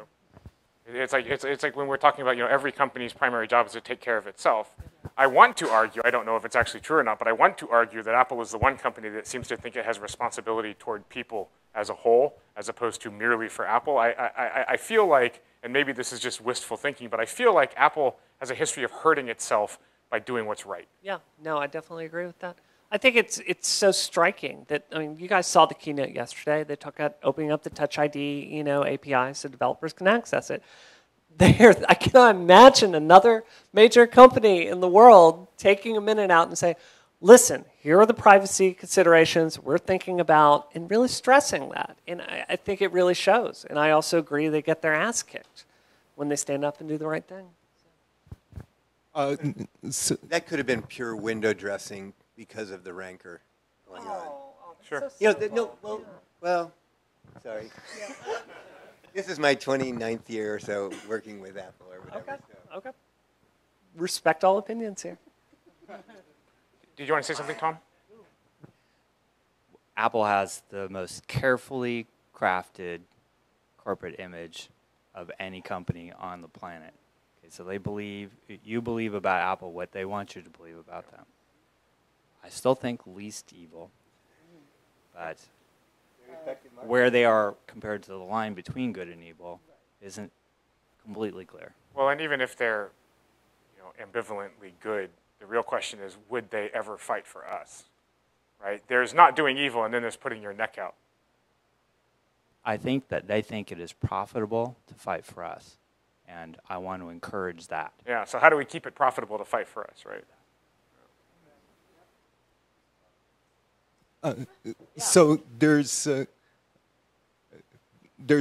It's like when we're talking about, every company's primary job is to take care of itself. I want to argue, I don't know if it's actually true or not, but I want to argue that Apple is the one company that seems to think it has responsibility toward people as a whole, as opposed to merely for Apple. I feel like, and maybe this is just wistful thinking, but I feel like Apple has a history of hurting itself by doing what's right. Yeah, no, I definitely agree with that. I think it's so striking that, you guys saw the keynote yesterday. They talked about opening up the Touch ID, API so developers can access it. I cannot imagine another major company in the world taking a minute out and say, listen, here are the privacy considerations we're thinking about, and really stressing that. And I think it really shows. And I also agree they get their ass kicked when they stand up and do the right thing. That could have been pure window dressing because of the rancor going on. Sure. You know, well, sorry. This is my 29th year or so working with Apple or whatever. Okay. So. Okay. Respect all opinions here. Did you want to say something, Tom? Apple has the most carefully crafted corporate image of any company on the planet. Okay, so you believe about Apple what they want you to believe about them. I still think least evil, but where they are compared to the line between good and evil isn't completely clear. Well, and even if they're, ambivalently good, the real question is, would they ever fight for us? Right? There's not doing evil, and then there's putting your neck out. I think that they think it is profitable to fight for us, and I want to encourage that. Yeah, so how do we keep it profitable to fight for us, right? So there's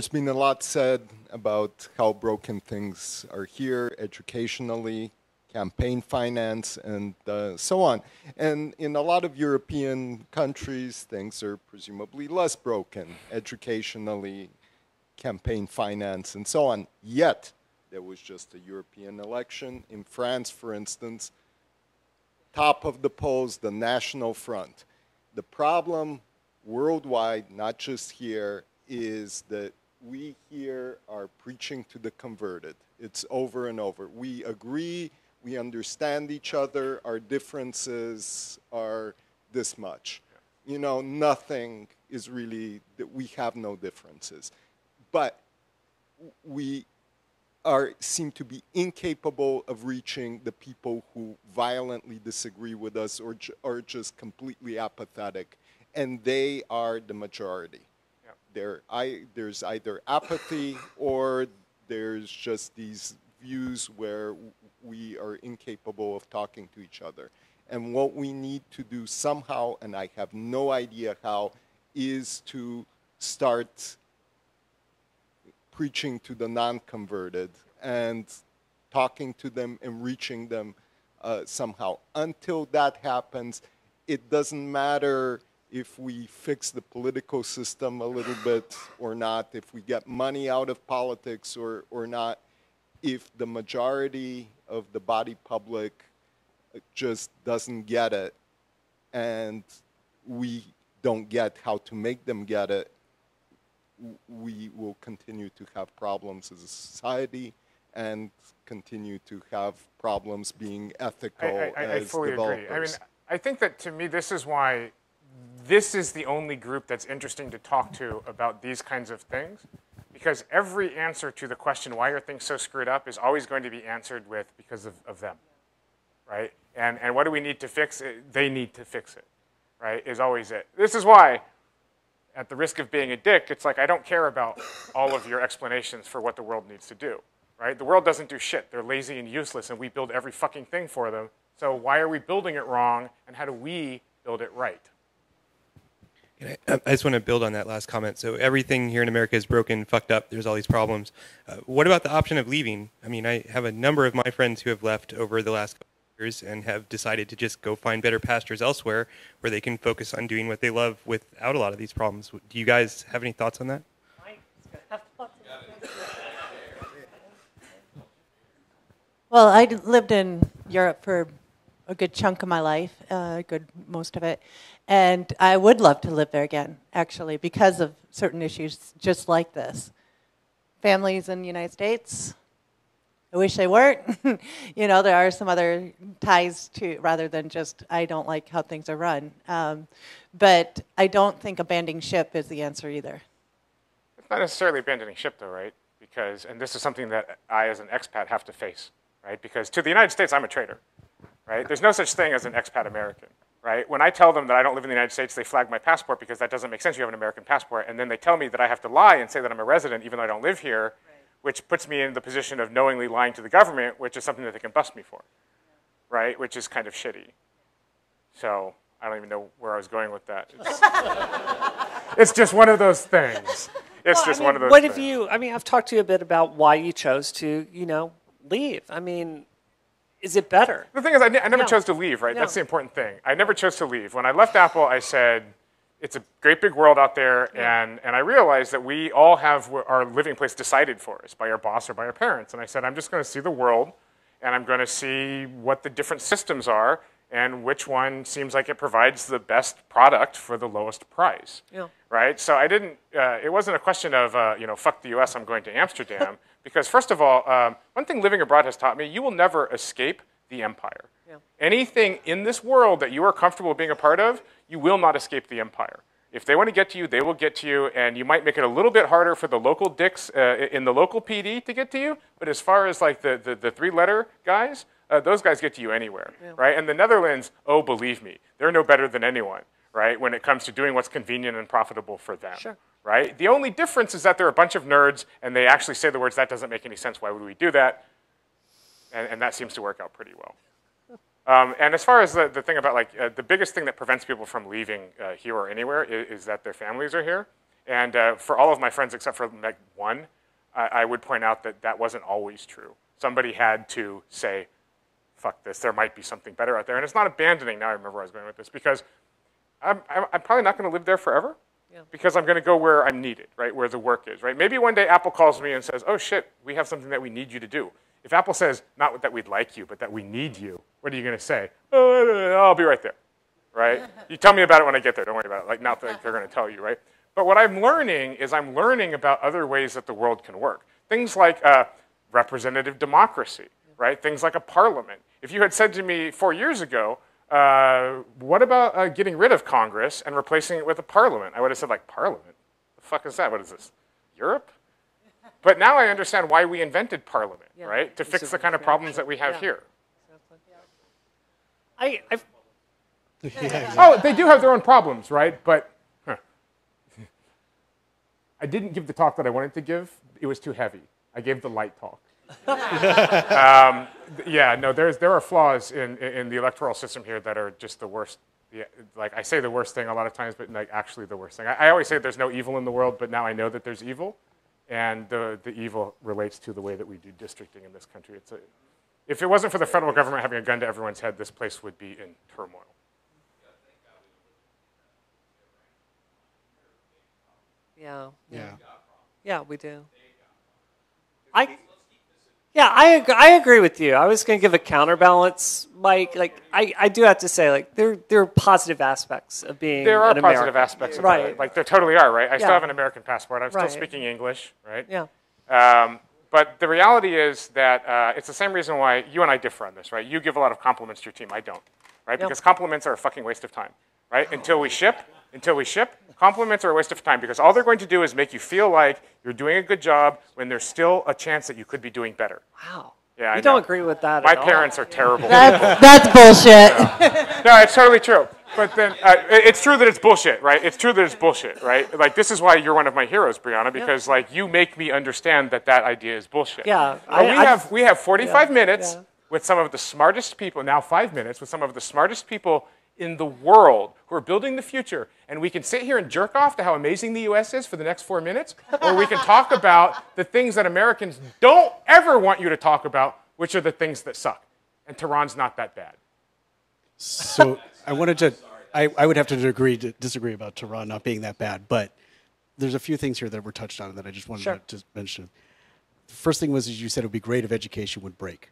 been a lot said about how broken things are here educationally, campaign finance, and so on. And in a lot of European countries, things are presumably less broken educationally, campaign finance, and so on. Yet, there was just a European election. In France, for instance, top of the polls, the National Front. The problem worldwide, not just here, is that we here are preaching to the converted. It's over and over. We agree, we understand each other, our differences are this much. Nothing is really, that we have no differences. But we seem to be incapable of reaching the people who violently disagree with us or are just completely apathetic, and they are the majority. Yeah. There's either apathy or there's just these views where we are incapable of talking to each other. And what we need to do somehow, and I have no idea how, is to start preaching to the non-converted and talking to them and reaching them somehow. Until that happens, it doesn't matter if we fix the political system a little bit or not, if we get money out of politics or not, if the majority of the body public just doesn't get it and we don't get how to make them get it, we will continue to have problems as a society and continue to have problems being ethical I as fully developers. agree. I mean, I think that to me, this is why this is the only group that's interesting to talk to about these kinds of things, because every answer to the question, why are things so screwed up, is always going to be answered with, because of them, right? And what do we need to fix? They need to fix it, right, is always it. This is why, at the risk of being a dick, it's like I don't care about all of your explanations for what the world needs to do, right? The world doesn't do shit. They're lazy and useless, and we build every fucking thing for them. So why are we building it wrong, and how do we build it right? I just want to build on that last comment. So everything here in America is broken, fucked up. There's all these problems. What about the option of leaving? I mean, I have a number of my friends who have left over the last couple of years and have decided to just go find better pastures elsewhere where they can focus on doing what they love without a lot of these problems. Do you guys have any thoughts on that? Well, I lived in Europe for a good chunk of my life, most of it, and I would love to live there again, actually, because of certain issues just like this. Families in the United States, I wish they weren't. There are some other ties to, rather than just, I don't like how things are run. But I don't think abandoning ship is the answer either. It's not necessarily abandoning ship, though, right? Because, and this is something that I, as an expat, have to face, right? Because to the United States, I'm a traitor, right? There's no such thing as an expat American, right? When I tell them that I don't live in the United States, they flag my passport because that doesn't make sense. You have an American passport. And then they tell me that I have to lie and say that I'm a resident even though I don't live here, which puts me in the position of knowingly lying to the government, which is something that they can bust me for, right? Which is kind of shitty. So I don't even know where I was going with that. It's just one of those things. It's just one of those What things. have you, I mean, I've talked to you a bit about why you chose to, you know, leave. I mean, is it better? The thing is, I never Yeah. chose to leave, right? Yeah. That's the important thing. I never chose to leave. When I left Apple, I said, it's a great big world out there, and I realized that we all have our living place decided for us by our boss or by our parents. And I said, I'm just going to see the world, and I'm going to see what the different systems are, and which one seems like it provides the best product for the lowest price. Yeah. Right? So I didn't, it wasn't a question of, you know, fuck the US, I'm going to Amsterdam. Because first of all, one thing living abroad has taught me, you will never escape the empire. Yeah. Anything in this world that you are comfortable being a part of, you will not escape the empire. If they want to get to you, they will get to you, and you might make it a little bit harder for the local dicks in the local PD to get to you, but as far as like the three-letter guys, those guys get to you anywhere, right? And the Netherlands, oh, believe me, they're no better than anyone, right, when it comes to doing what's convenient and profitable for them, right? The only difference is that they're a bunch of nerds, and they actually say the words, that doesn't make any sense, why would we do that? And that seems to work out pretty well. And as far as the thing about, like, the biggest thing that prevents people from leaving here or anywhere is that their families are here. And for all of my friends except for like one, I would point out that that wasn't always true. Somebody had to say, fuck this, there might be something better out there. And it's not abandoning, now I remember where I was going with this, because I'm probably not going to live there forever. Because I'm going to go where I'm needed, right, where the work is, right? Maybe one day Apple calls me and says, oh shit, we have something that we need you to do. If Apple says, not that we'd like you, but that we need you, what are you going to say? Oh, I'll be right there, right? You tell me about it when I get there. Don't worry about it. Like, not that they're going to tell you, right? But what I'm learning is I'm learning about other ways that the world can work. Things like representative democracy, right? Things like a parliament. If you had said to me 4 years ago, what about getting rid of Congress and replacing it with a parliament? I would have said, like, parliament? The fuck is that? What is this, Europe? But now I understand why we invented Parliament, right? To fix the kind of problems that we have here. Oh, they do have their own problems, right? But I didn't give the talk that I wanted to give. It was too heavy. I gave the light talk. Yeah, no, there are flaws in the electoral system here that are just the worst. Yeah, like, I say the worst thing a lot of times, but like actually the worst thing. I always say there's no evil in the world, but now I know that there's evil. And the evil relates to the way that we do districting in this country. If it wasn't for the federal government having a gun to everyone's head, this place would be in turmoil. Yeah, we do. I agree with you. I was going to give a counterbalance, Mike. Like, I do have to say, like, there are positive aspects of being There are an positive American. aspects about it. Like, there totally are, right? I still have an American passport. I'm still Right. speaking English, right? Yeah. But the reality is that it's the same reason why you and I differ on this, right? You give a lot of compliments to your team. I don't, right? Yep. Because compliments are a fucking waste of time, right? Until we ship, compliments are a waste of time because all they're going to do is make you feel like you're doing a good job when there's still a chance that you could be doing better. Wow. Yeah, You don't agree with that My at all. parents are terrible. That's bullshit. No, it's totally true. But then it's true that it's bullshit, right? It's true that it's bullshit, right? Like, this is why you're one of my heroes, Brianna, because like you make me understand that that idea is bullshit. Yeah. We have 45 minutes with some of the smartest people, now 5 minutes, with some of the smartest people in the world who are building the future, and we can sit here and jerk off to how amazing the U.S. is for the next 4 minutes, or we can talk about the things that Americans don't ever want you to talk about, which are the things that suck. And Tehran's not that bad. So I wanted to, I would have to disagree about Tehran not being that bad, but there's a few things here that were touched on that I just wanted to mention. The first thing was, as you said, it would be great if education would break.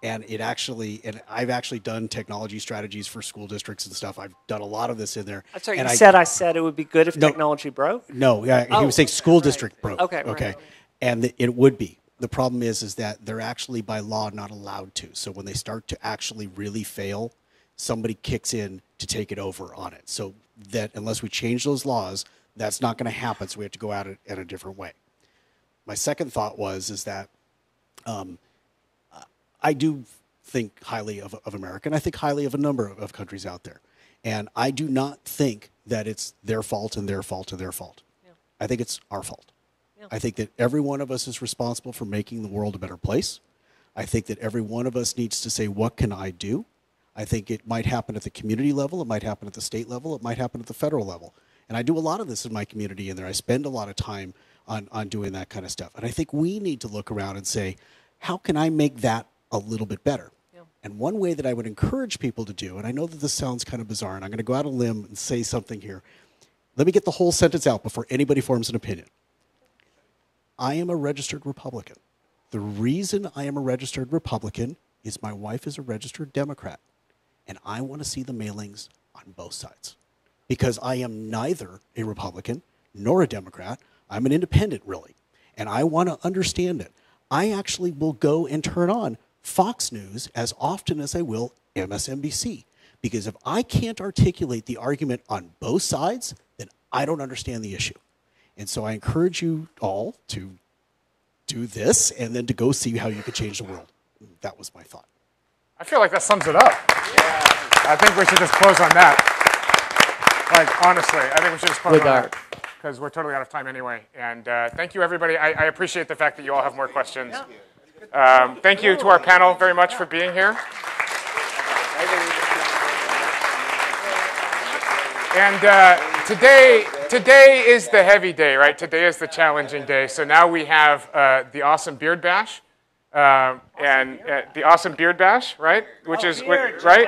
And I've actually done technology strategies for school districts and stuff. I've done a lot of this in there. I'm sorry, and I said it would be good if technology broke? No, he was saying school district broke. Okay. Okay. And it would be. The problem is that they're actually by law not allowed to. So when they start to actually really fail, somebody kicks in to take it over on it. So that unless we change those laws, that's not going to happen. So we have to go at it in a different way. My second thought is that I do think highly of America, and I think highly of a number of countries out there. And I do not think that it's their fault and their fault and their fault. Yeah. I think it's our fault. Yeah. I think that every one of us is responsible for making the world a better place. I think that every one of us needs to say, what can I do? I think it might happen at the community level, it might happen at the state level, it might happen at the federal level. And I do a lot of this in my community in there. I spend a lot of time on doing that kind of stuff. And I think we need to look around and say, how can I make that a little bit better? Yeah. And one way that I would encourage people to do, and I know that this sounds kind of bizarre, and I'm going to go out on a limb and say something here. Let me get the whole sentence out before anybody forms an opinion. I am a registered Republican. The reason I am a registered Republican is my wife is a registered Democrat. And I want to see the mailings on both sides. Because I am neither a Republican nor a Democrat. I'm an independent, really. And I want to understand it. I actually will go and turn on Fox News as often as I will MSNBC. Because if I can't articulate the argument on both sides, then I don't understand the issue. And so I encourage you all to do this and then to go see how you could change the world. That was my thought. I feel like that sums it up. Yeah. I think we should just close on that. Like, honestly, I think we should just close on that. Because we're totally out of time anyway. And thank you, everybody. I appreciate the fact that you all have more questions. Thank you to our panel very much for being here. And today is the heavy day, right? Today is the challenging day. So now we have the awesome beard bash. The awesome beard bash, right? Which is right.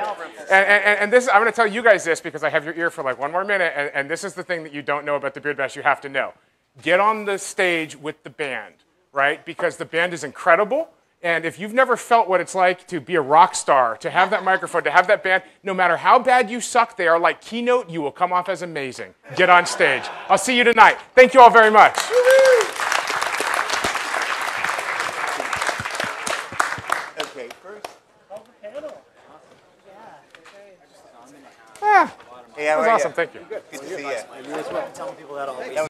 And this, I'm going to tell you guys this because I have your ear for like one more minute. And this is the thing that you don't know about the beard bash. You have to know. Get on the stage with the band, right? Because the band is incredible. And if you've never felt what it's like to be a rock star, to have that microphone, to have that band, no matter how bad you suck, they are like Keynote. You will come off as amazing. Get on stage. I'll see you tonight. Thank you all very much. Yeah, that was awesome. Thank you. Good to see you. You as well.